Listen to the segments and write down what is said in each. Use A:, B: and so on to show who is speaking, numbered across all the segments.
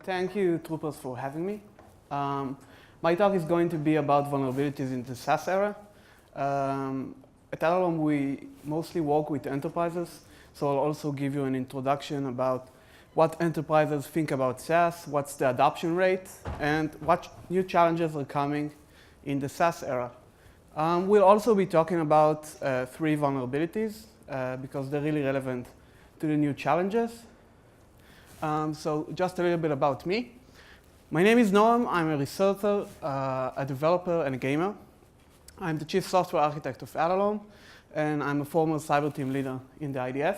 A: Thank you, Troopers, for having me. My talk is going to be about vulnerabilities in the SaaS era. At Allalom, we mostly work with enterprises, so I'll also give you an introduction about what enterprises think about SaaS, what's the adoption rate, and what new challenges are coming in the SaaS era. We'll also be talking about 3 vulnerabilities because they're really relevant to the new challenges. So just a little bit about me. My name is Noam. I'm a researcher, a developer, and a gamer. I'm the chief software architect of Allalom, and I'm a former cyber team leader in the IDF.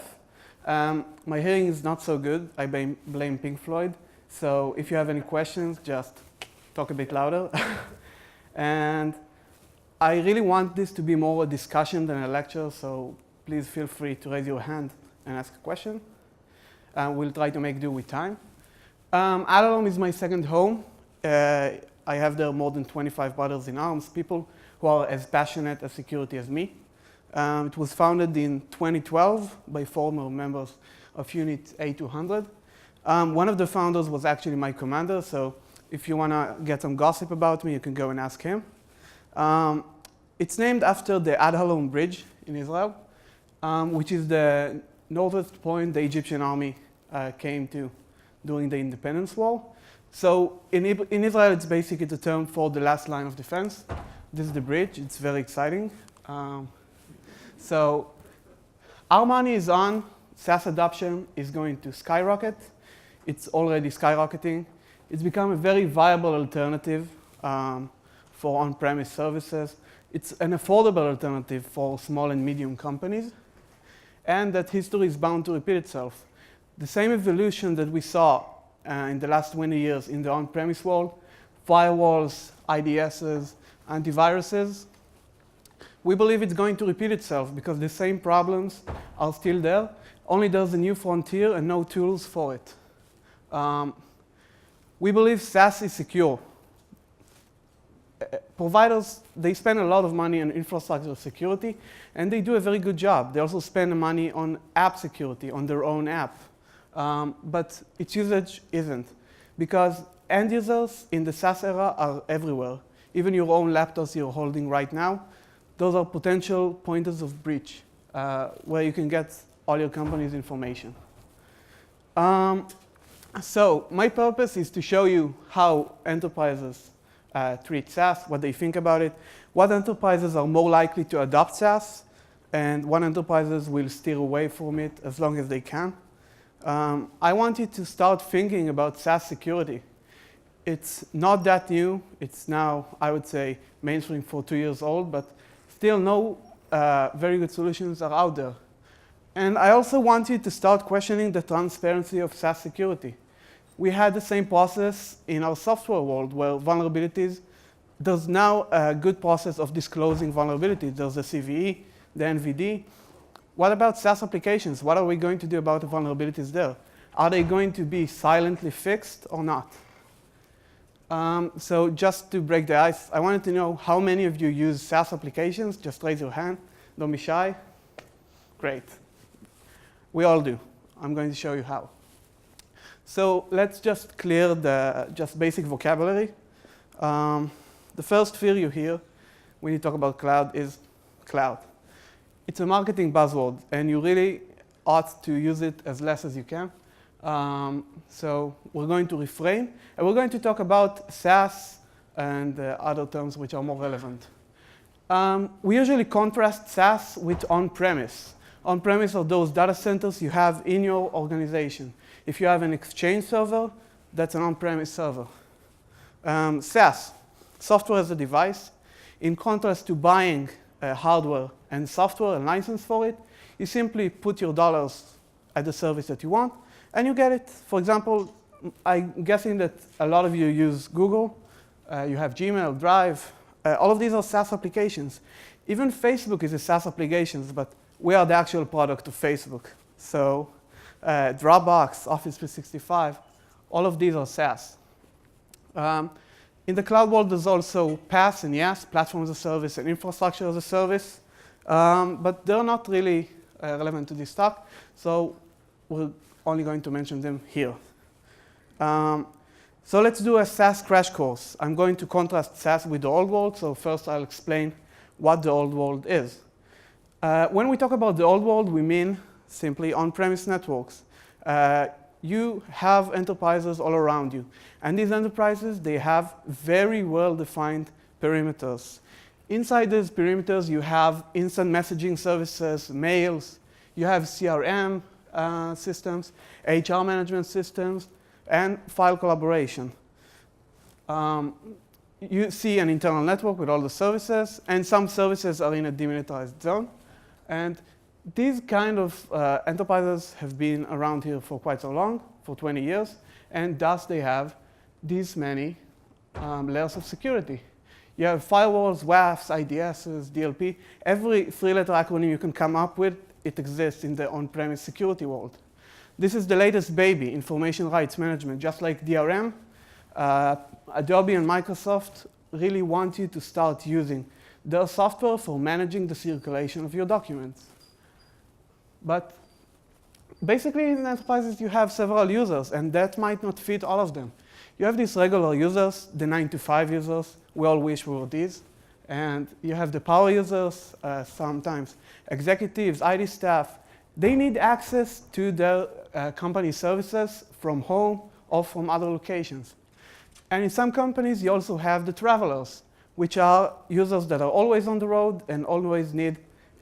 A: My hearing is not so good. I blame Pink Floyd. So if you have any questions, just talk a bit louder. And I really want this to be more a discussion than a lecture, so please feel free to raise your hand and ask a question. We'll try to make do with time. Allalom is my second home. I have there more than 25 brothers in arms, people who are as passionate as security as me. It was founded in 2012 by former members of Unit A200. One of the founders was actually my commander, so if you want to get some gossip about me, you can go and ask him. It's named after the Heidelberg Bridge in Israel, which is the northwest point the Egyptian army came to during the independence war. So in Israel, it's basically the term for the last line of defense. This is the bridge. It's very exciting. So our money is on. SaaS adoption is going to skyrocket. It's already skyrocketing. It's become a very viable alternative for on-premise services. It's an affordable alternative for small and medium companies. And that history is bound to repeat itself. The same evolution that we saw in the last 20 years in the on-premise world, firewalls, IDSs, antiviruses, we believe it's going to repeat itself because the same problems are still there, only there's a new frontier and no tools for it. We believe SaaS is secure. Providers, they spend a lot of money on infrastructure security, and they do a very good job. They also spend money on app security, on their own app. But its usage isn't, because end users in the SaaS era are everywhere. Even your own laptops you're holding right now, those are potential pointers of breach where you can get all your company's information. So my purpose is to show you how enterprises treat SaaS, what they think about it, what enterprises are more likely to adopt SaaS, and what enterprises will steer away from it as long as they can. I want you to start thinking about SaaS security. It's not that new. It's now, I would say, mainstream for 2 years old, but still no very good solutions are out there. And I also want you to start questioning the transparency of SaaS security. We had the same process in our software world where vulnerabilities, there's now a good process of disclosing vulnerabilities. There's the CVE, the NVD. What about SaaS applications? What are we going to do about the vulnerabilities there? Are they going to be silently fixed or not? So just to break the ice, I wanted to know how many of you use SaaS applications. Just raise your hand. Don't be shy. Great. We all do. I'm going to show you how. So let's just clear the basic vocabulary. The first fear you hear when you talk about cloud is cloud. It's a marketing buzzword, and you really ought to use it as less as you can. So we're going to refrain, and we're going to talk about SaaS and other terms which are more relevant. We usually contrast SaaS with on-premise. On-premise are those data centers you have in your organization. If you have an Exchange server, that's an on-premise server. SaaS, software as a device. In contrast to buying hardware and software and license for it, you simply put your dollars at the service that you want, and you get it. For example, I'm guessing that a lot of you use Google. You have Gmail, Drive. All of these are SaaS applications. Even Facebook is a SaaS application, but we are the actual product of Facebook. So Dropbox, Office 365, all of these are SaaS. In the cloud world, there's also PaaS and IaaS, platform as a service and infrastructure as a service. But they're not really relevant to this talk, so we're only going to mention them here. So let's do a SaaS crash course. I'm going to contrast SaaS with the old world, so first I'll explain what the old world is. When we talk about the old world, we mean simply on-premise networks. You have enterprises all around you, and these enterprises, they have very well-defined perimeters. Inside these perimeters, you have instant messaging services, mails, you have CRM systems, HR management systems, and file collaboration. You see an internal network with all the services, and some services are in a demilitarized zone. And these kind of enterprises have been around here for quite so long, for 20 years, and thus they have these many layers of security. You have firewalls, WAFs, IDSs, DLP. Every three-letter acronym you can come up with, it exists in the on-premise security world. This is the latest baby, information rights management. Just like DRM, Adobe and Microsoft really want you to start using their software for managing the circulation of your documents. But basically, in enterprises, you have several users, and that might not fit all of them. You have these regular users, the 9-to-5 users. We all wish we were these. And you have the power users, sometimes executives, IT staff. They need access to their company services from home or from other locations. And in some companies, you also have the travelers, which are users that are always on the road and always need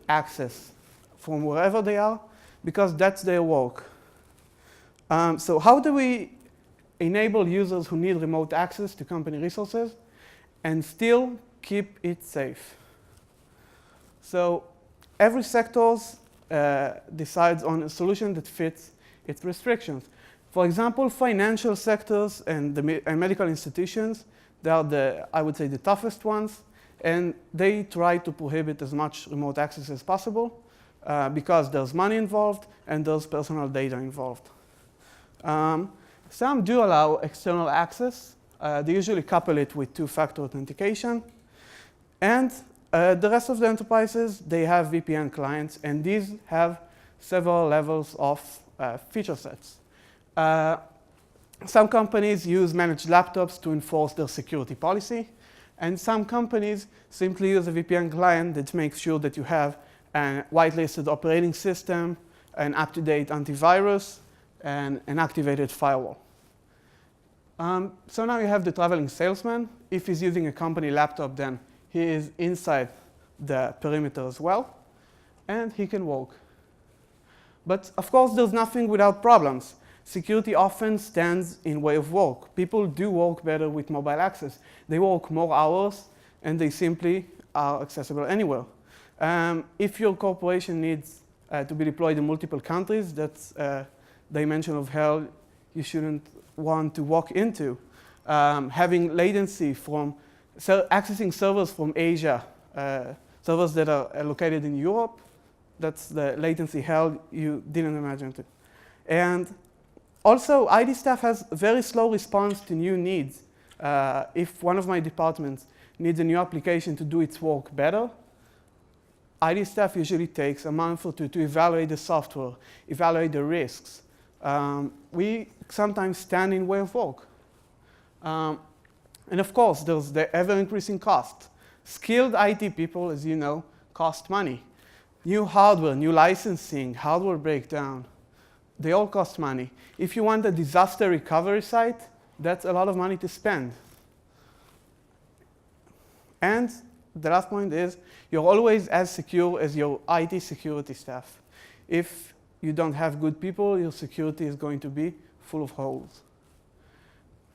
A: access from wherever they are, because that's their work. So how do we enable users who need remote access to company resources and still keep it safe? So every sector decides on a solution that fits its restrictions. For example, financial sectors and medical institutions, they are I would say, the toughest ones, and they try to prohibit as much remote access as possible because there's money involved and there's personal data involved. Some do allow external access. They usually couple it with two-factor authentication. And the rest of the enterprises, they have VPN clients, and these have several levels of feature sets. Some companies use managed laptops to enforce their security policy, and some companies simply use a VPN client that makes sure that you have a whitelisted operating system, an up-to-date antivirus, and an activated firewall. So now you have the traveling salesman. If he's using a company laptop, then he is inside the perimeter as well, and he can work. But of course, there's nothing without problems. Security often stands in way of work. People do work better with mobile access. They work more hours, and they simply are accessible anywhere. If your corporation needs to be deployed in multiple countries, that's a dimension of hell you shouldn't want to walk into. Having latency from accessing servers from Asia, servers that are located in Europe, that's the latency hell you didn't imagine. And also, IT staff has very slow response to new needs. If one of my departments needs a new application to do its work better, IT staff usually takes a month or two to evaluate the software, evaluate the risks. We sometimes stand in way of work. And of course, there's the ever-increasing cost. Skilled IT people, as you know, cost money. New hardware, new licensing, hardware breakdown, they all cost money. If you want a disaster recovery site, that's a lot of money to spend. And the last point is, you're always as secure as your IT security staff. If you don't have good people, your security is going to be full of holes.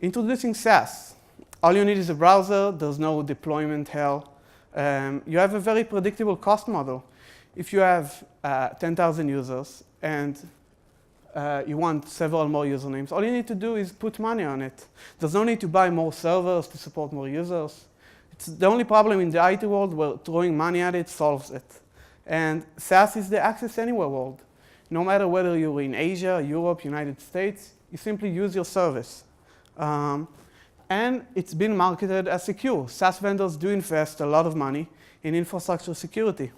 A: Introducing SaaS. All you need is a browser. There's no deployment hell. You have a very predictable cost model. If you have 10,000 users and you want several more usernames, all you need to do is put money on it. There's no need to buy more servers to support more users. It's the only problem in the IT world where throwing money at it solves it. And SaaS is the access anywhere world. No matter whether you're in Asia, Europe, United States, you simply use your service. And it's been marketed as secure. SaaS vendors do invest a lot of money in infrastructure security.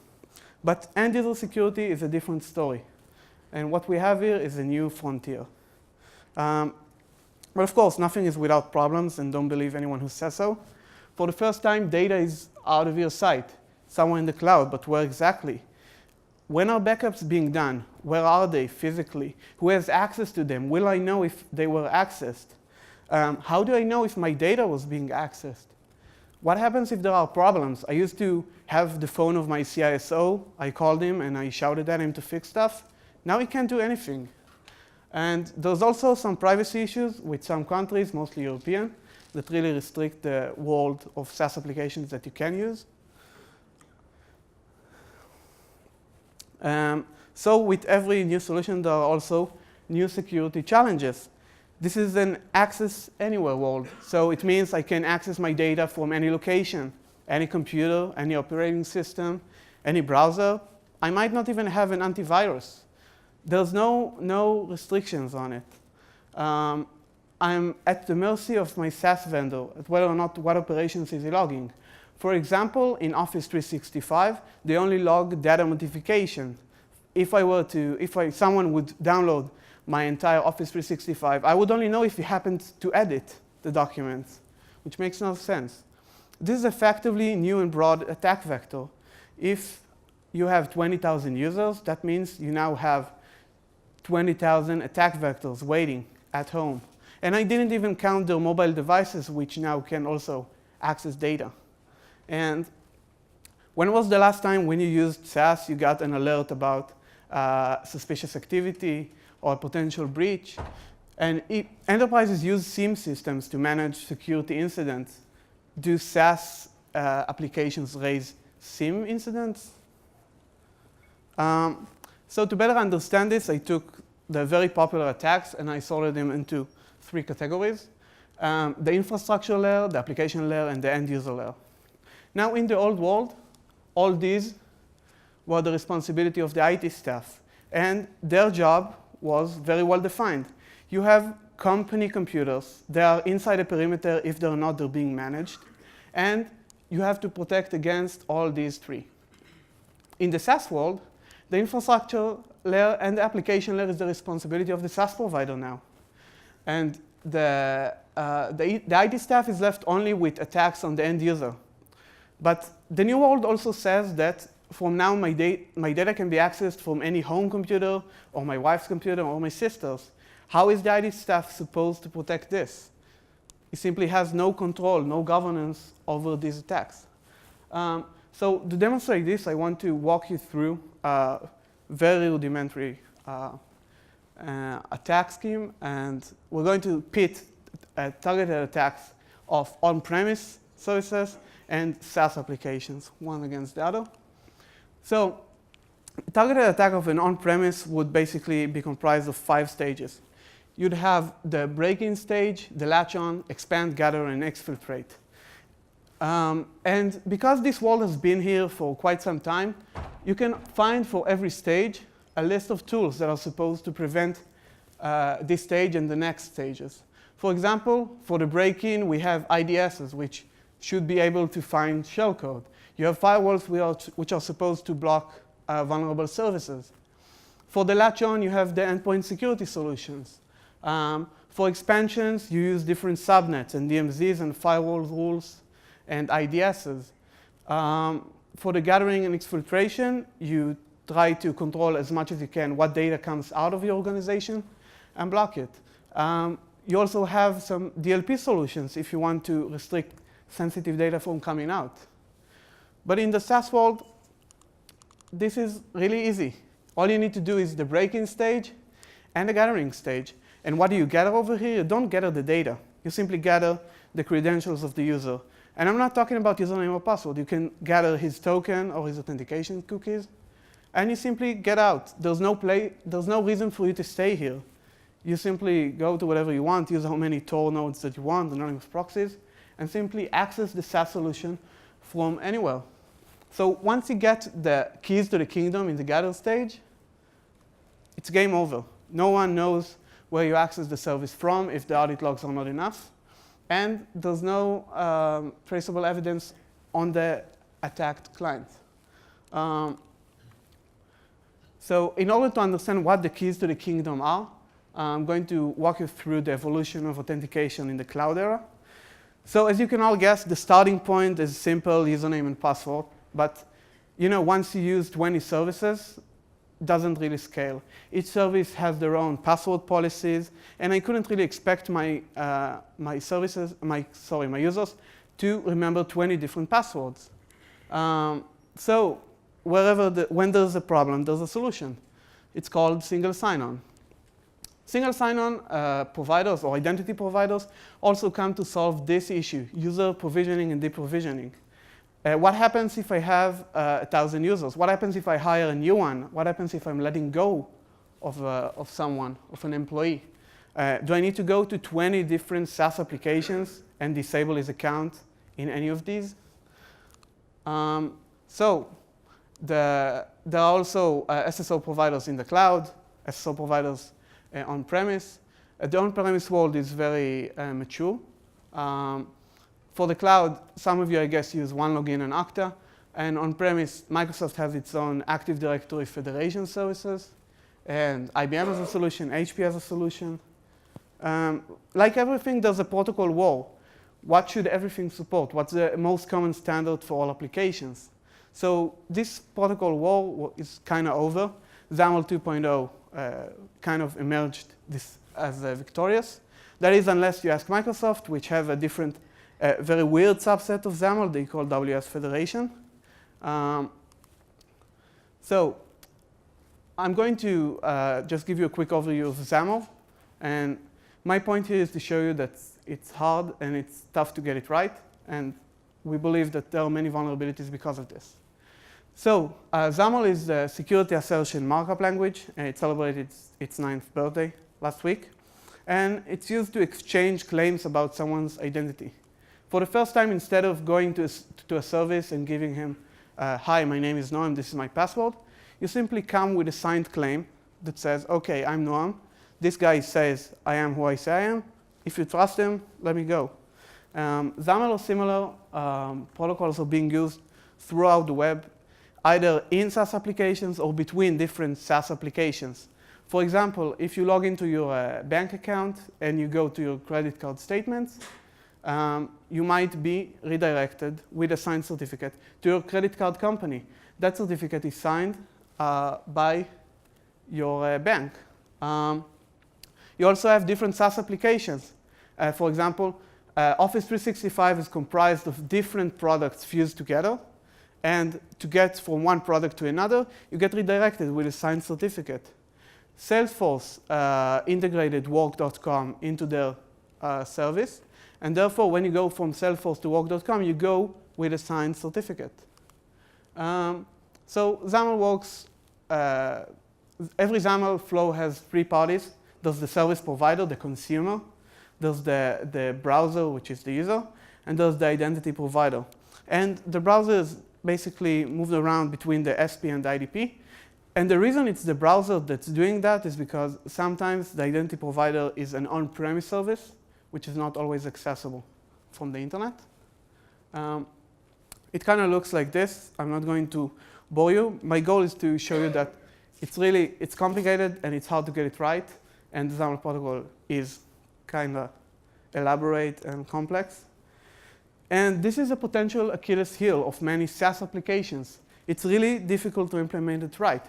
A: But end-user security is a different story. And what we have here is a new frontier. But of course, nothing is without problems, and don't believe anyone who says so. For the first time, data is out of your sight, somewhere in the cloud, but where exactly? When are backups being done? Where are they physically? Who has access to them? Will I know if they were accessed? How do I know if my data was being accessed? What happens if there are problems? I used to have the phone of my CISO. I called him and I shouted at him to fix stuff. Now he can't do anything. And there's also some privacy issues with some countries, mostly European, that really restrict the world of SaaS applications that you can use. So with every new solution, there are also new security challenges. This is an access anywhere world. So it means I can access my data from any location, any computer, any operating system, any browser. I might not even have an antivirus. There's no restrictions on it. I'm at the mercy of my SaaS vendor at whether or not what operations is he logging. For example, in Office 365, they only log data modification. If someone would download my entire Office 365, I would only know if he happened to edit the documents, which makes no sense. This is effectively a new and broad attack vector. If you have 20,000 users, that means you now have 20,000 attack vectors waiting at home. And I didn't even count their mobile devices, which now can also access data. And when was the last time when you used SaaS, you got an alert about suspicious activity or a potential breach? And enterprises use SIEM systems to manage security incidents. Do SaaS applications raise SIEM incidents? So to better understand this, I took the very popular attacks and I sorted them into 3 categories. The infrastructure layer, the application layer, and the end user layer. Now in the old world, all these were the responsibility of the IT staff. And their job was very well defined. You have company computers. They are inside a perimeter. If they're not, they're being managed. And you have to protect against all these 3. In the SaaS world, the infrastructure layer and the application layer is the responsibility of the SaaS provider now. And the IT staff is left only with attacks on the end user. But the new world also says that from now my data can be accessed from any home computer or my wife's computer or my sister's. How is the IT staff supposed to protect this? It simply has no control, no governance over these attacks. So to demonstrate this, I want to walk you through a very rudimentary attack scheme. And we're going to pit targeted attacks of on-premise services and SaaS applications, one against the other. So targeted attack of an on-premise would basically be comprised of 5 stages. You'd have the break-in stage, the latch-on, expand, gather, and exfiltrate. And because this world has been here for quite some time, you can find for every stage a list of tools that are supposed to prevent this stage and the next stages. For example, for the break-in, we have IDSs, which should be able to find shellcode. You have firewalls which are supposed to block vulnerable services. For the latch-on, you have the endpoint security solutions. For expansions, you use different subnets and DMZs and firewall rules and IDSs. For the gathering and exfiltration, you try to control as much as you can what data comes out of your organization and block it. You also have some DLP solutions if you want to restrict sensitive data from coming out. But in the SaaS world, this is really easy. All you need to do is the break-in stage and the gathering stage. And what do you gather over here? You don't gather the data. You simply gather the credentials of the user. And I'm not talking about username or password. You can gather his token or his authentication cookies, and you simply get out. There's no reason for you to stay here. You simply go to whatever you want, use how many Tor nodes that you want, anonymous proxies, and simply access the SaaS solution from anywhere. So once you get the keys to the kingdom in the gather stage, it's game over. No one knows where you access the service from if the audit logs are not enough. And there's no traceable evidence on the attacked client. So in order to understand what the keys to the kingdom are, I'm going to walk you through the evolution of authentication in the cloud era. So as you can all guess, the starting point is simple username and password. But once you use 20 services, it doesn't really scale. Each service has their own password policies, and I couldn't really expect my users to remember 20 different passwords. So when there's a problem, there's a solution. It's called single sign-on. Single sign-on providers or identity providers also come to solve this issue, user provisioning and deprovisioning. What happens if I have 1,000 users? What happens if I hire a new one? What happens if I'm letting go of someone, of an employee? Do I need to go to 20 different SaaS applications and disable his account in any of these? So there are also SSO providers in the cloud, SSO providers on-premise. The on-premise world is very mature. For the cloud, some of you, I guess, use OneLogin and Okta. And on-premise, Microsoft has its own Active Directory federation services. And IBM has a solution, HP has a solution. Like everything, there's a protocol war. What should everything support? What's the most common standard for all applications? So this protocol war is kind of over. XAML 2.0 kind of emerged this as victorious. That is, unless you ask Microsoft, which have a different, very weird subset of XAML they call WS Federation. So I'm going to just give you a quick overview of XAML. And my point here is to show you that it's hard and it's tough to get it right. And we believe that there are many vulnerabilities because of this. So XAML is the security assertion markup language. It celebrated its 9th birthday last week. And it's used to exchange claims about someone's identity. For the first time, instead of going to a service and giving him, hi, my name is Noam, this is my password, you simply come with a signed claim that says, OK, I'm Noam. This guy says, I am who I say I am. If you trust him, let me go. XAML or similar protocols are being used throughout the web, either in SaaS applications or between different SaaS applications. For example, if you log into your bank account and you go to your credit card statements, you might be redirected with a signed certificate to your credit card company. That certificate is signed by your bank. You also have different SaaS applications. For example, Office 365 is comprised of different products fused together. And to get from one product to another, you get redirected with a signed certificate. Salesforce integrated work.com into their service. And therefore, when you go from Salesforce to work.com, you go with a signed certificate. So XAML works. Every XAML flow has 3 parties. There's the service provider, the consumer. There's the browser, which is the user. And there's the identity provider. And the browser is basically moved around between the SP and the IDP. And the reason it's the browser that's doing that is because sometimes the identity provider is an on-premise service, which is not always accessible from the internet. It kind of looks like this. I'm not going to bore you. My goal is to show you that it's complicated and it's hard to get it right. And the XAML protocol is kind of elaborate and complex. And this is a potential Achilles heel of many SaaS applications. It's really difficult to implement it right.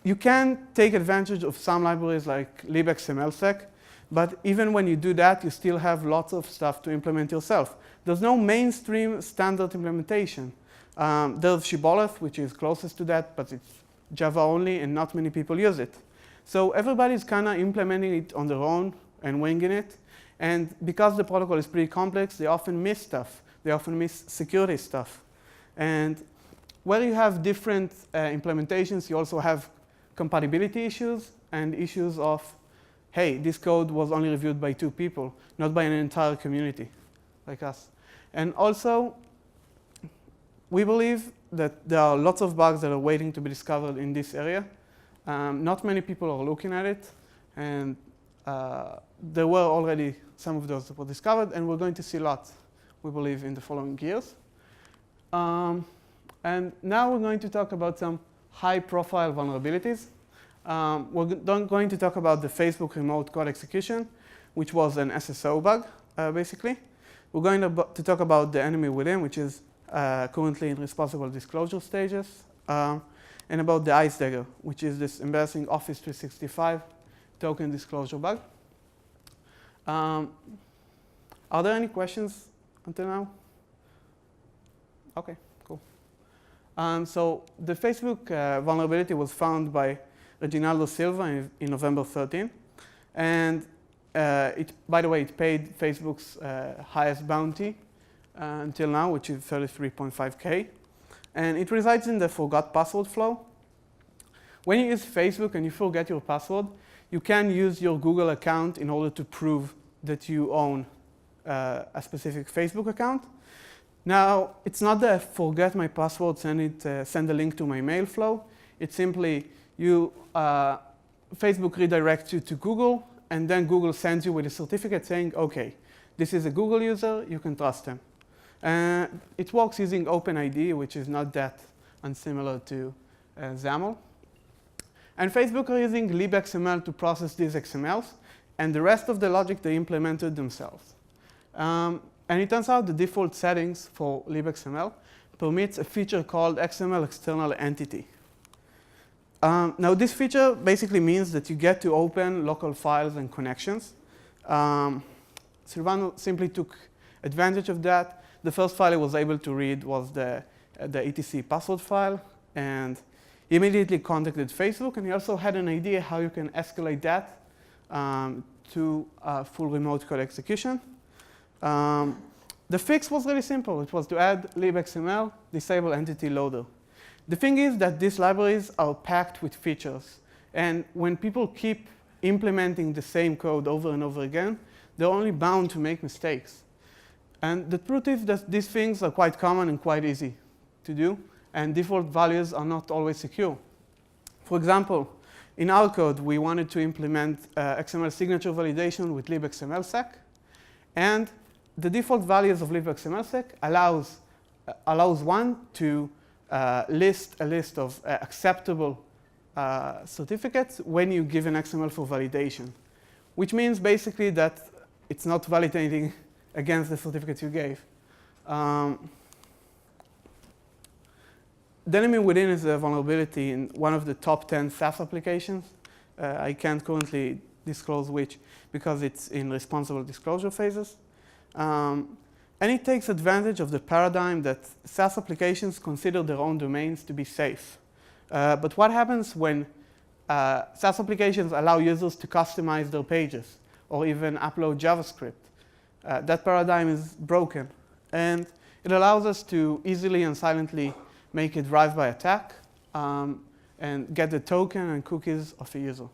A: You can take advantage of some libraries like libxmlsec, but even when you do that, you still have lots of stuff to implement yourself. There's no mainstream standard implementation. There's Shibboleth, which is closest to that, but it's Java only, and not many people use it. So everybody's kind of implementing it on their own and winging it. And because the protocol is pretty complex, they often miss stuff. They often miss security stuff. And where you have different implementations, you also have compatibility issues and issues of, hey, this code was only reviewed by 2 people, not by an entire community like us. And also, we believe that there are lots of bugs that are waiting to be discovered in this area. Not many people are looking at it. And there were already some of those that were discovered, and we're going to see lots, we believe, in the following years. And now we're going to talk about some high-profile vulnerabilities. We're going to talk about the Facebook remote code execution, which was an SSO bug, basically. We're going to talk about the enemy within, which is currently in responsible disclosure stages, and about the Ice Dagger, which is this embarrassing Office 365 token disclosure bug. Are there any questions until now? Okay, cool. So the Facebook vulnerability was found by Reginaldo Silva in November 13. And by the way, it paid Facebook's highest bounty until now, which is 33.5K. And it resides in the forgot password flow. When you use Facebook and you forget your password, you can use your Google account in order to prove that you own a specific Facebook account. Now, it's not the forget my password, send a link to my mail flow. It's simply Facebook redirects you to Google, and then Google sends you with a certificate saying, OK, this is a Google user, you can trust them. It works using OpenID, which is not that unsimilar to XAML. And Facebook are using libXML to process these XMLs, and the rest of the logic they implemented themselves. And it turns out the default settings for libXML permits a feature called XML external entity. Now, this feature basically means that you get to open local files and connections. Silvano simply took advantage of that. The first file he was able to read was the etc password file, and he immediately contacted Facebook, and he also had an idea how you can escalate that to full remote code execution. The fix was really simple. It was to add libXML, disable entity loader. The thing is that these libraries are packed with features, and when people keep implementing the same code over and over again, they're only bound to make mistakes. And the truth is that these things are quite common and quite easy to do, and default values are not always secure. For example, in our code, we wanted to implement XML signature validation with libXMLsec, and the default values of libXMLsec allows one to list a list of acceptable certificates when you give an XML for validation, which means basically that it's not validating against the certificates you gave. The enemy within is a vulnerability in one of the top 10 SaaS applications. I can't currently disclose which because it's in responsible disclosure phases. And it takes advantage of the paradigm that SaaS applications consider their own domains to be safe. But what happens when SaaS applications allow users to customize their pages or even upload JavaScript? That paradigm is broken, and it allows us to easily and silently make a drive-by attack and get the token and cookies of a user.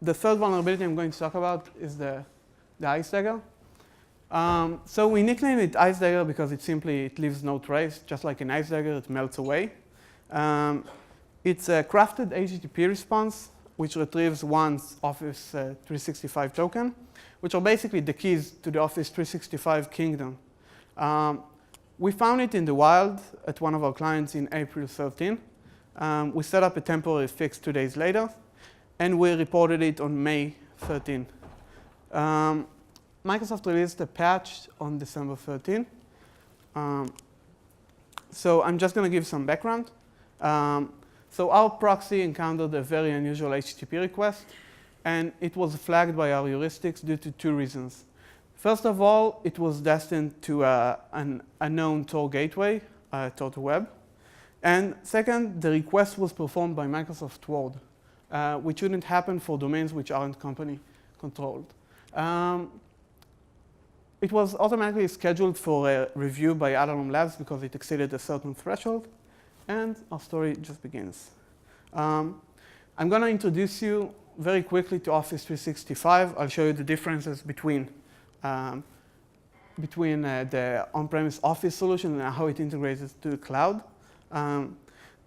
A: The third vulnerability I'm going to talk about is the Ice Dagger. So we nicknamed it Ice Dagger because it leaves no trace. Just like an Ice Dagger, it melts away. It's a crafted HTTP response which retrieves one's Office 365 token, which are basically the keys to the Office 365 kingdom. We found it in the wild at one of our clients in April 13. We set up a temporary fix 2 days later, and we reported it on May 13. Microsoft released a patch on December 13. So I'm just going to give some background. So our proxy encountered a very unusual HTTP request, and it was flagged by our heuristics due to 2 reasons. First of all, it was destined to an unknown Tor gateway, Tor to web. And second, the request was performed by Microsoft Word, which shouldn't happen for domains which aren't company controlled. It was automatically scheduled for a review by Alarm Labs because it exceeded a certain threshold. And our story just begins. I'm going to introduce you very quickly to Office 365. I'll show you the differences between the on-premise Office solution and how it integrates to the cloud.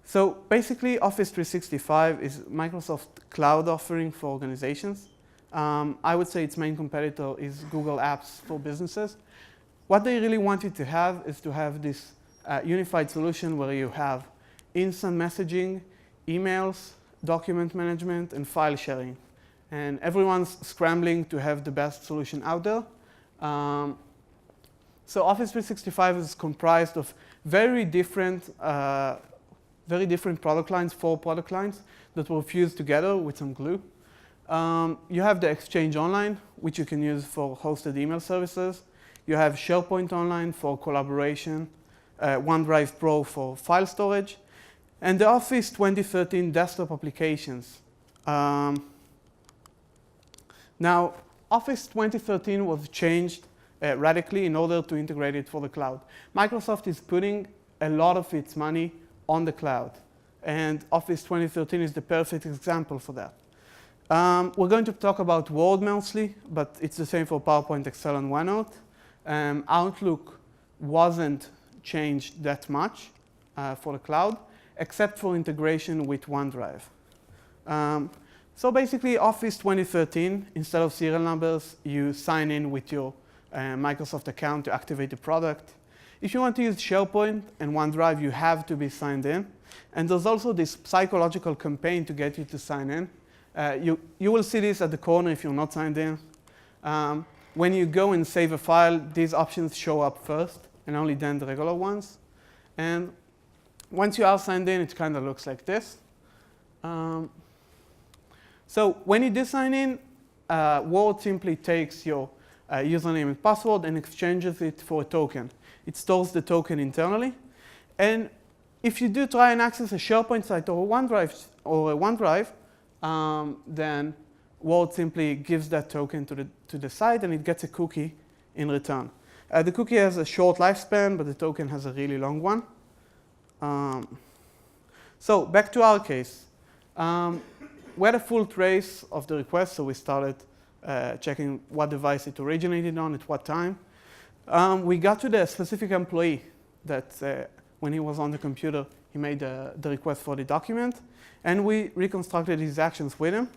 A: So basically, Office 365 is Microsoft cloud offering for organizations. I would say its main competitor is Google Apps for businesses. What they really wanted to have is to have this unified solution where you have instant messaging, emails, document management, and file sharing. And everyone's scrambling to have the best solution out there. So Office 365 is comprised of very different product lines, 4 product lines that were fused together with some glue. You have the Exchange Online, which you can use for hosted email services. You have SharePoint Online for collaboration, OneDrive Pro for file storage, and the Office 2013 desktop applications. Now, Office 2013 was changed radically in order to integrate it for the cloud. Microsoft is putting a lot of its money on the cloud, and Office 2013 is the perfect example for that. We're going to talk about Word mostly, but it's the same for PowerPoint, Excel, and OneNote. Outlook wasn't changed that much for the cloud, except for integration with OneDrive. So basically, Office 2013, instead of serial numbers, you sign in with your Microsoft account to activate the product. If you want to use SharePoint and OneDrive, you have to be signed in. And there's also this psychological campaign to get you to sign in. You will see this at the corner if you're not signed in. When you go and save a file, these options show up first, and only then the regular ones. And once you are signed in, it kind of looks like this. So when you do sign in, Word simply takes your username and password and exchanges it for a token. It stores the token internally. And if you do try and access a SharePoint site or a OneDrive, then Word simply gives that token to the site, and it gets a cookie in return. The cookie has a short lifespan, but the token has a really long one. So back to our case. We had a full trace of the request, so we started checking what device it originated on at what time. We got to the specific employee that when he was on the computer, he made the request for the document, and we reconstructed his actions with him.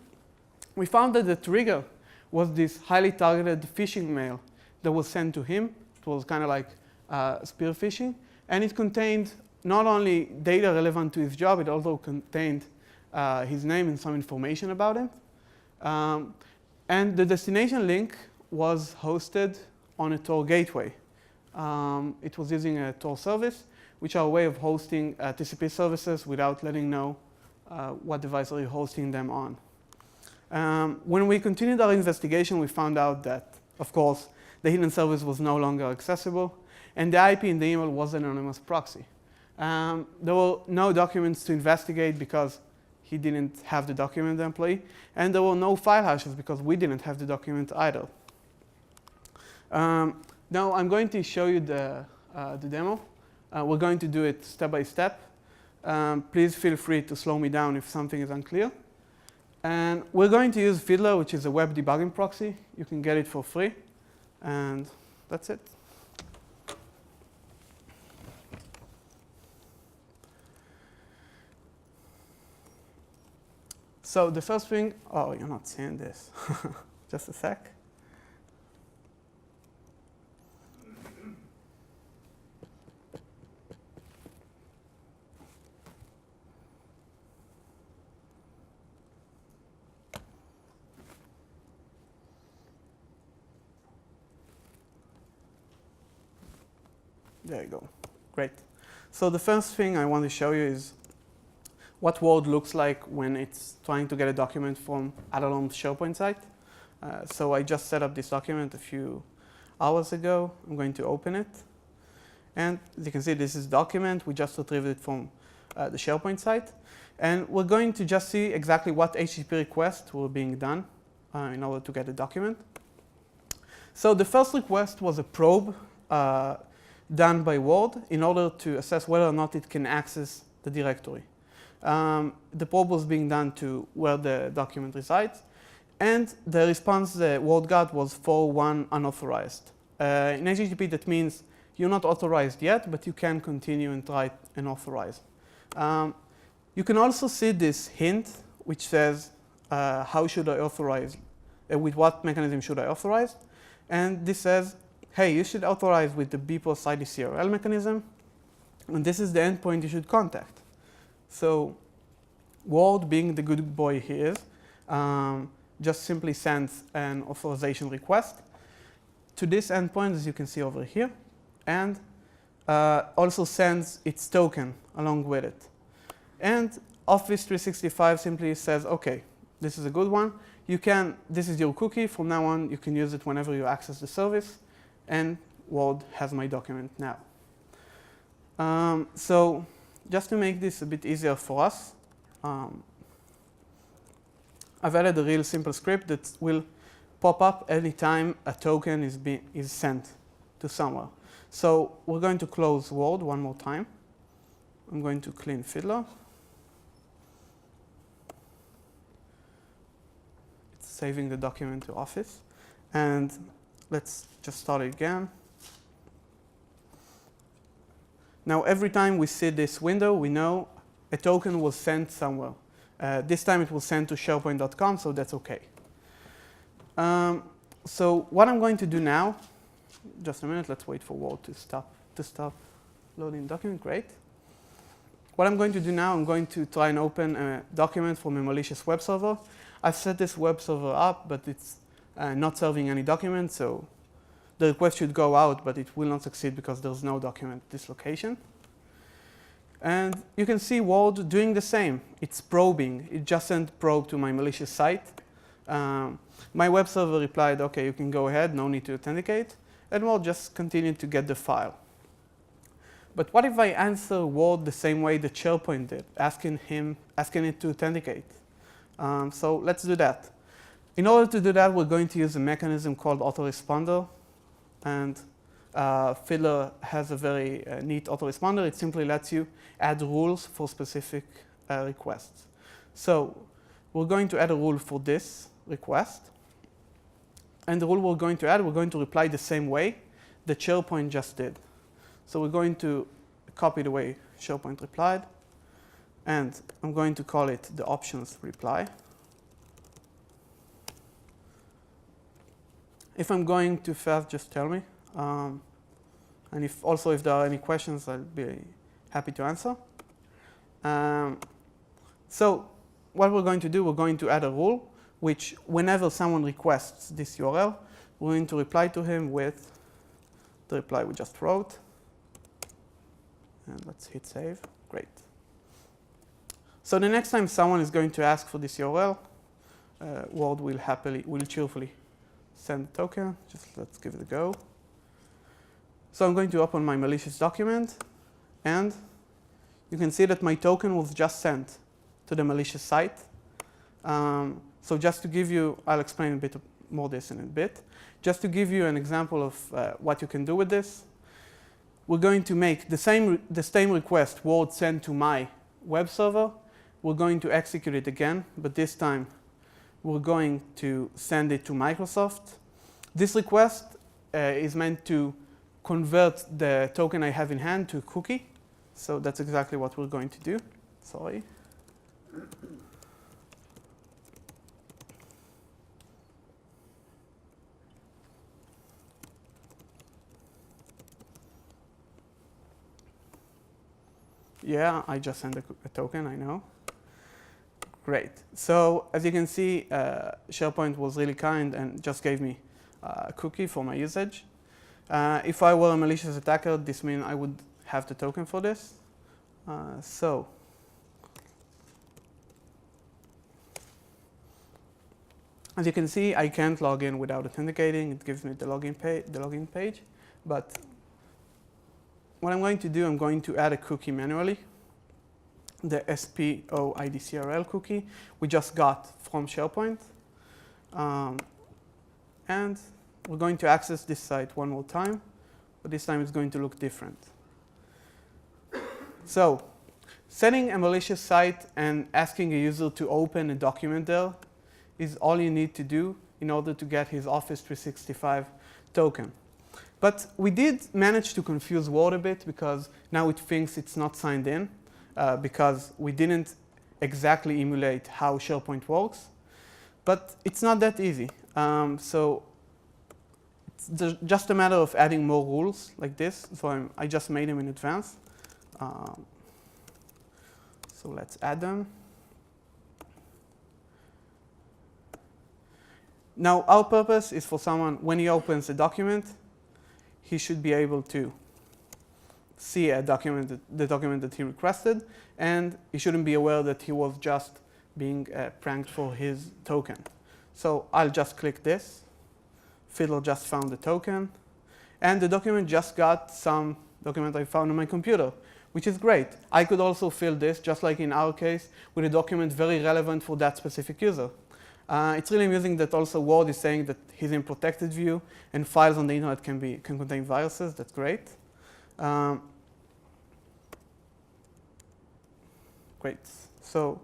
A: We found that the trigger was this highly targeted phishing mail that was sent to him. It was kind of like spear phishing, and it contained not only data relevant to his job, it also contained his name and some information about him. And the destination link was hosted on a Tor gateway. It was using a Tor service, which are a way of hosting TCP services without letting know what device are you hosting them on. When we continued our investigation, we found out that, of course, the hidden service was no longer accessible, and the IP in the email was an anonymous proxy. There were no documents to investigate because he didn't have the document, the employee, and there were no file hashes because we didn't have the document either. Now I'm going to show you the demo. We're going to do it step by step. Please feel free to slow me down if something is unclear. And we're going to use Fiddler, which is a web debugging proxy. You can get it for free, and that's it. So the first thing, oh, you're not seeing this. Just a sec. There you go. Great. So the first thing I want to show you is what Word looks like when it's trying to get a document from Adalom's SharePoint site. So I just set up this document a few hours ago. I'm going to open it. And as you can see, this is document. We just retrieved it from the SharePoint site. And we're going to just see exactly what HTTP requests were being done in order to get the document. So the first request was a probe done by Word in order to assess whether or not it can access the directory. The probe was being done to where the document resides, and the response the Word got was 4.1 unauthorized. In HTTP, that means you're not authorized yet, but you can continue and try and authorize. You can also see this hint, which says, how should I authorize? With what mechanism should I authorize? And this says, hey, you should authorize with the bpos IDCRL mechanism, and this is the endpoint you should contact. So Ward, being the good boy he is, just simply sends an authorization request to this endpoint, as you can see over here, and also sends its token along with it. And Office 365 simply says, okay, this is a good one. This is your cookie. From now on, you can use it whenever you access the service. And Ward has my document now. So just to make this a bit easier for us, I've added a real simple script that will pop up anytime a token is sent to somewhere. So we're going to close Ward one more time. I'm going to clean Fiddler. It's saving the document to Office. And let's just start it again. Now, every time we see this window, we know a token was sent somewhere. This time it was sent to SharePoint.com, so that's OK. So what I'm going to do now, just a minute, let's wait for Ward to stop loading document. Great. What I'm going to do now, I'm going to try and open a document from a malicious web server. I've set this web server up, but it's not serving any document, so the request should go out, but it will not succeed because there's no document at this location. And you can see Ward doing the same. It's probing. It just sent probe to my malicious site. My web server replied, OK, you can go ahead, no need to authenticate. And Ward just continued to get the file. But what if I answer Ward the same way that SharePoint did, asking it to authenticate? So let's do that. In order to do that, we're going to use a mechanism called autoresponder. And Fiddler has a very neat autoresponder. It simply lets you add rules for specific requests. So we're going to add a rule for this request. And the rule we're going to reply the same way that SharePoint just did. So we're going to copy the way SharePoint replied. And I'm going to call it the options reply. If I'm going too fast, just tell me. And if there are any questions, I'll be happy to answer. So what we're going to do, we're going to add a rule, which whenever someone requests this URL, we're going to reply to him with the reply we just wrote. And let's hit save. Great. So the next time someone is going to ask for this URL, Ward will cheerfully send the token. Just let's give it a go. So I'm going to open my malicious document, and you can see that my token was just sent to the malicious site. So just to give you, I'll explain a bit more this in a bit. Just to give you an example of what you can do with this, we're going to make the same request Ward sent to my web server. We're going to execute it again, but this time we're going to send it to Microsoft. This request is meant to convert the token I have in hand to a cookie. So that's exactly what we're going to do. Sorry. Yeah, I just sent a token, I know. Great. So as you can see, SharePoint was really kind and just gave me a cookie for my usage. If I were a malicious attacker, this means I would have the token for this. So as you can see, I can't log in without authenticating. It gives me the login page. But what I'm going to do, I'm going to add a cookie manually, the SPOIDCRL cookie we just got from SharePoint. And we're going to access this site one more time, but this time it's going to look different. So setting a malicious site and asking a user to open a document there is all you need to do in order to get his Office 365 token. But we did manage to confuse Ward a bit because now it thinks it's not signed in because we didn't exactly emulate how SharePoint works. But it's not that easy. So it's just a matter of adding more rules like this. So I just made them in advance. So let's add them. Now, our purpose is for someone, when he opens a document, he should be able to see the document that he requested, and he shouldn't be aware that he was just being pranked for his token. So I'll just click this. Fiddler just found the token, and the document just got some document I found on my computer, which is great. I could also fill this, just like in our case, with a document very relevant for that specific user. It's really amusing that also Word is saying that he's in protected view, and files on the internet can contain viruses. That's great. Great. So,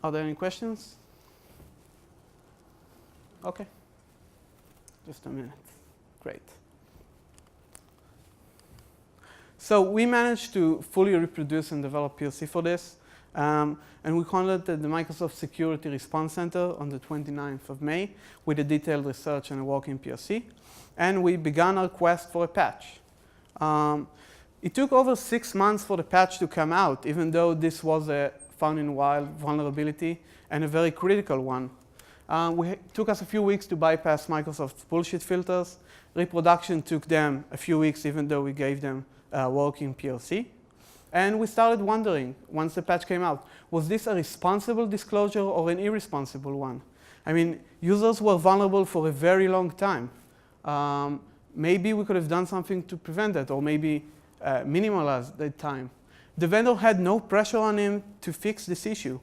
A: are there any questions? Okay. Just a minute. Great. So we managed to fully reproduce and develop POC for this. And we contacted the Microsoft Security Response Center on the 29th of May with a detailed research and a working POC. And we began our quest for a patch. It took over 6 months for the patch to come out, even though this was a found-in-wild vulnerability and a very critical one. It took us a few weeks to bypass Microsoft's bullshit filters. Reproduction took them a few weeks, even though we gave them a working POC. And we started wondering, once the patch came out, was this a responsible disclosure or an irresponsible one? I mean, users were vulnerable for a very long time. Maybe we could have done something to prevent that, or maybe minimize that time. The vendor had no pressure on him to fix this issue.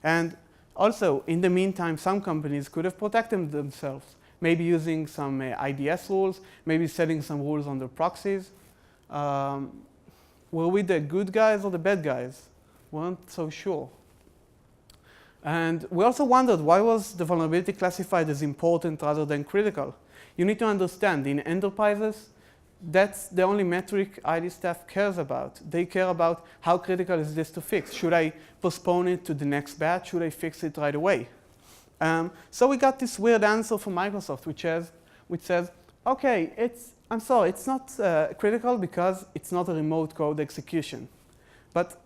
A: And also, in the meantime, some companies could have protected themselves, maybe using some IDS rules, maybe setting some rules on their proxies. Were we the good guys or the bad guys? We weren't so sure. And we also wondered, why was the vulnerability classified as important rather than critical? You need to understand, in enterprises, that's the only metric IT staff cares about. They care about how critical is this to fix. Should I postpone it to the next batch? Should I fix it right away? So we got this weird answer from Microsoft, which says, okay, I'm sorry, it's not critical because it's not a remote code execution. But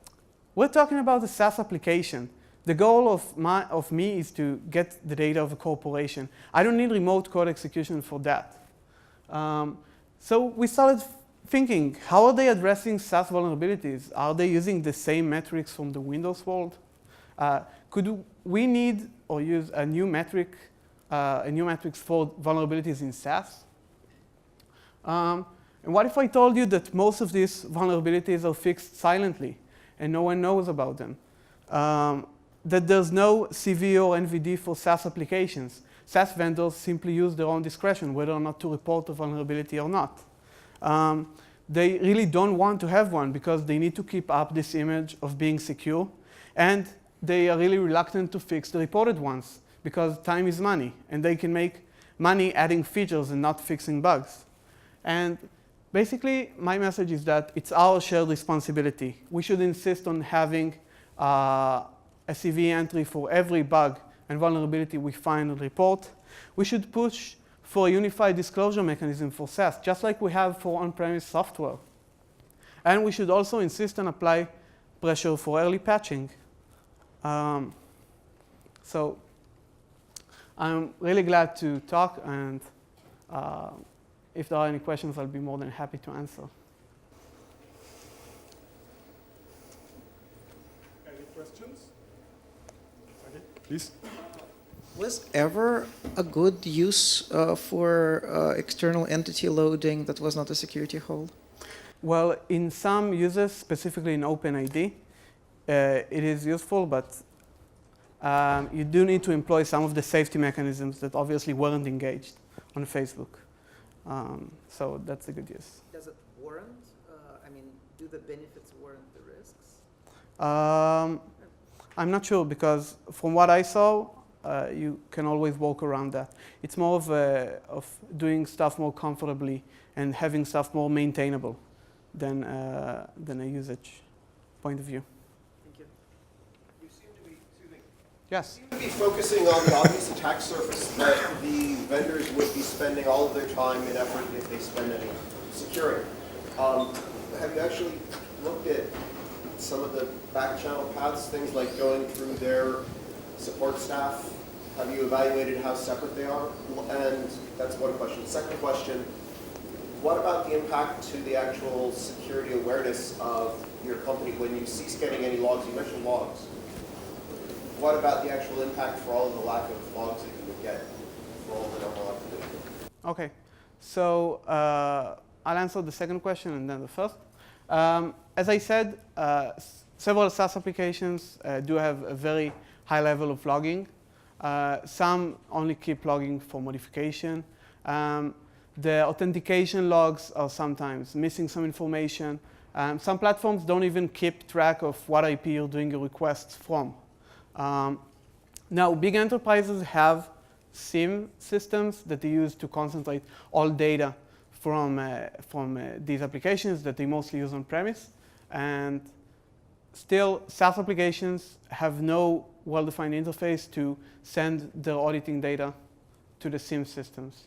A: we're talking about a SaaS application. The goal of me is to get the data of a corporation. I don't need remote code execution for that. So we started thinking, how are they addressing SaaS vulnerabilities? Are they using the same metrics from the Windows world? Could we need or use a new metrics for vulnerabilities in SaaS? And what if I told you that most of these vulnerabilities are fixed silently and no one knows about them? That there's no CV or NVD for SaaS applications. SaaS vendors simply use their own discretion whether or not to report a vulnerability or not. They really don't want to have one because they need to keep up this image of being secure, and they are really reluctant to fix the reported ones because time is money, and they can make money adding features and not fixing bugs. And basically, my message is that it's our shared responsibility. We should insist on having a CV entry for every bug and vulnerability we find and report. We should push for a unified disclosure mechanism for SaaS, just like we have for on-premise software. And we should also insist and apply pressure for early patching. So I'm really glad to talk, and if there are any questions, I'll be more than happy to answer.
B: Any questions? Okay, please.
C: Was ever a good use for external entity loading that was not a security hole?
A: Well, in some uses, specifically in OpenID, it is useful, but you do need to employ some of the safety mechanisms that obviously weren't engaged on Facebook. So that's a good use.
C: Does it warrant? Do the benefits warrant the risks?
A: I'm not sure, because from what I saw, you can always walk around that. It's more of doing stuff more comfortably and having stuff more maintainable than a usage point of view.
C: Thank you.
D: You seem to be, excuse me,
A: Yes.
D: you seem to be focusing on the obvious attack surface that the vendors would be spending all of their time and effort if they spend any securing. Have you actually looked at some of the back channel paths, things like going through their support staff Have you evaluated how separate they are? And that's one question. Second question, what about the impact to the actual security awareness of your company when you cease getting any logs? You mentioned logs. What about the actual impact for all of the lack of logs that you would get for all the normal activity?
A: Okay, so I'll answer the second question and then the first. As I said, several SaaS applications do have a very high level of logging. Some only keep logging for modification. The authentication logs are sometimes missing some information. Some platforms don't even keep track of what IP you're doing your requests from. Now, big enterprises have SIEM systems that they use to concentrate all data from these applications that they mostly use on premise. And still, SaaS applications have no well-defined interface to send their auditing data to the SIEM systems.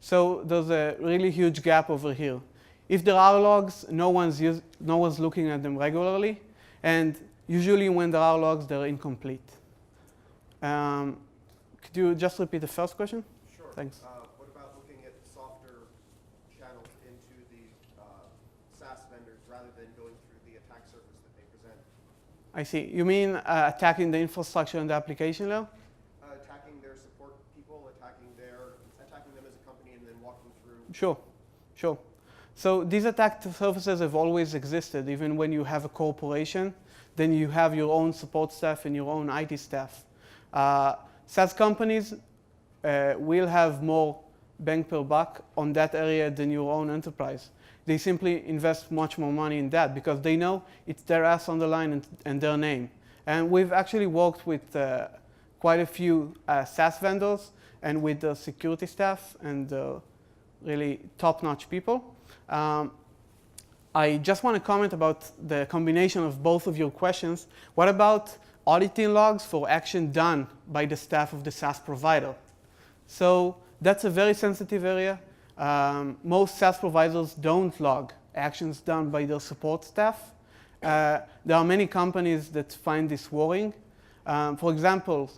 A: So there's a really huge gap over here. If there are logs, no one's looking at them regularly, and usually when there are logs, they're incomplete. Could you just repeat the first question?
D: Sure.
A: Thanks.
D: What about looking at softer channels into the SaaS vendors rather than going through the attack surface that they present?
A: I see. You mean attacking the infrastructure and the application layer?
D: Attacking their support people, attacking them as a company, and then walking through.
A: Sure, sure. So these attack surfaces have always existed. Even when you have a corporation, then you have your own support staff and your own IT staff. SaaS companies will have more bang per buck on that area than your own enterprise. They simply invest much more money in that because they know it's their ass on the line and their name. And we've actually worked with quite a few SaaS vendors and with the security staff and really top-notch people. I just want to comment about the combination of both of your questions. What about auditing logs for action done by the staff of the SaaS provider? So that's a very sensitive area. Most SaaS providers don't log actions done by their support staff. There are many companies that find this worrying. For example,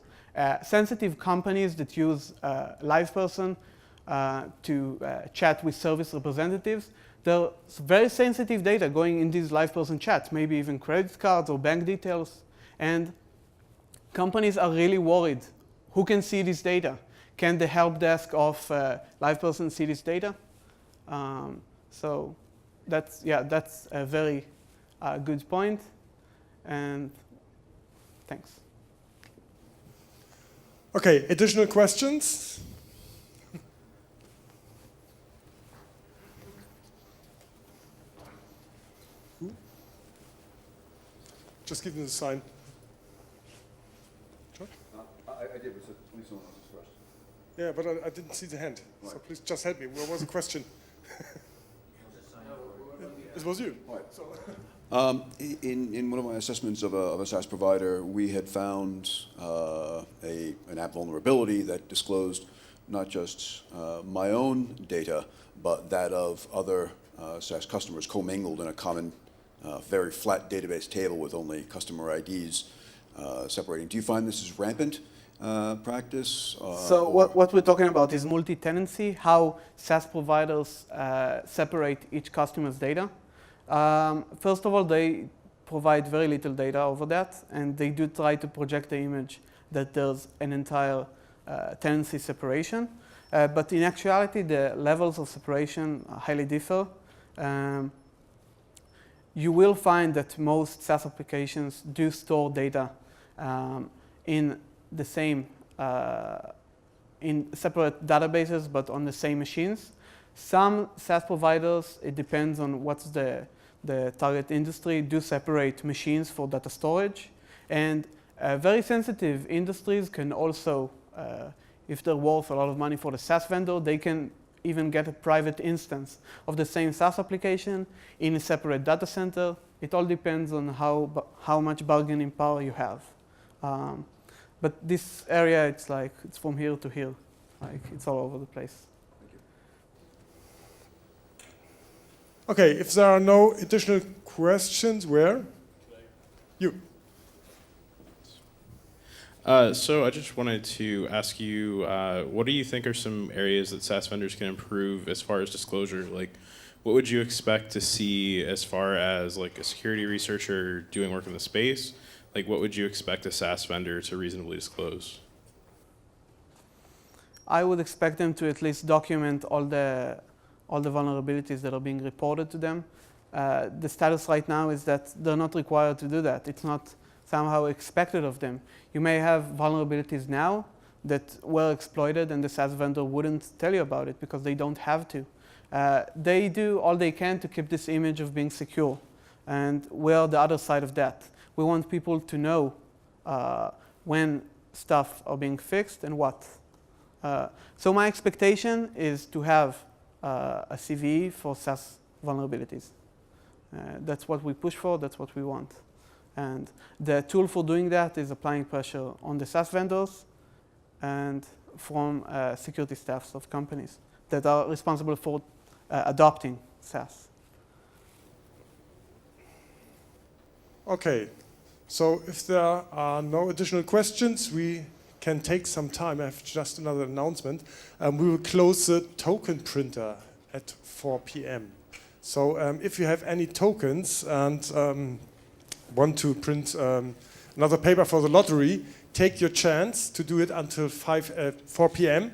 A: sensitive companies that use LivePerson to chat with service representatives, there's very sensitive data going in these LivePerson chats, maybe even credit cards or bank details. And companies are really worried. Who can see this data? Can the help desk of LivePerson see this data? So that's a very good point. And thanks.
B: Okay, additional questions? Just give them the sign.
E: I did, but please someone else's first.
B: Yeah, but I didn't see the hand.
E: Right.
B: So please just help me. What was the question? It was you.
E: Right. In one of my assessments of a SaaS provider, we had found an app vulnerability that disclosed not just my own data, but that of other SaaS customers commingled in a common, very flat database table with only customer IDs separating. Do you find this is rampant practice?
A: So what we're talking about is multi-tenancy, how SaaS providers separate each customer's data. First of all, they provide very little data over that, and they do try to project the image that there's an entire tenancy separation. But in actuality, the levels of separation highly differ. You will find that most SaaS applications do store data in the same, in separate databases, but on the same machines. Some SaaS providers, it depends on what's the target industry, do separate machines for data storage. And very sensitive industries can also, if they're worth a lot of money for the SaaS vendor, they can even get a private instance of the same SaaS application in a separate data center. It all depends on how much bargaining power you have. But this area, it's like, it's from here to here. Like, it's all over the place.
B: Okay, if there are no additional questions, where? You.
F: So I just wanted to ask you, what do you think are some areas that SaaS vendors can improve as far as disclosure? Like, what would you expect to see as far as like a security researcher doing work in the space? Like, what would you expect a SaaS vendor to reasonably disclose?
A: I would expect them to at least document all the vulnerabilities that are being reported to them. The status right now is that they're not required to do that. It's not somehow expected of them. You may have vulnerabilities now that were exploited and the SaaS vendor wouldn't tell you about it because they don't have to. They do all they can to keep this image of being secure. And we're the other side of that. We want people to know when stuff are being fixed and what. So my expectation is to have a CVE for SaaS vulnerabilities. That's what we push for, that's what we want. And the tool for doing that is applying pressure on the SaaS vendors and from security staffs of companies that are responsible for adopting SaaS.
B: Okay, so if there are no additional questions, we can take some time. I have just another announcement. We will close the token printer at 4 p.m. So if you have any tokens and want to print another paper for the lottery, take your chance to do it until 4 p.m.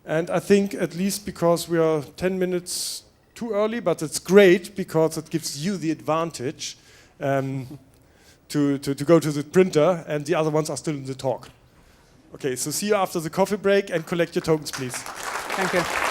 B: And I think at least because we are 10 minutes too early, but it's great because it gives you the advantage to go to the printer, and the other ones are still in the talk. Okay, so see you after the coffee break and collect your tokens, please.
A: Thank you.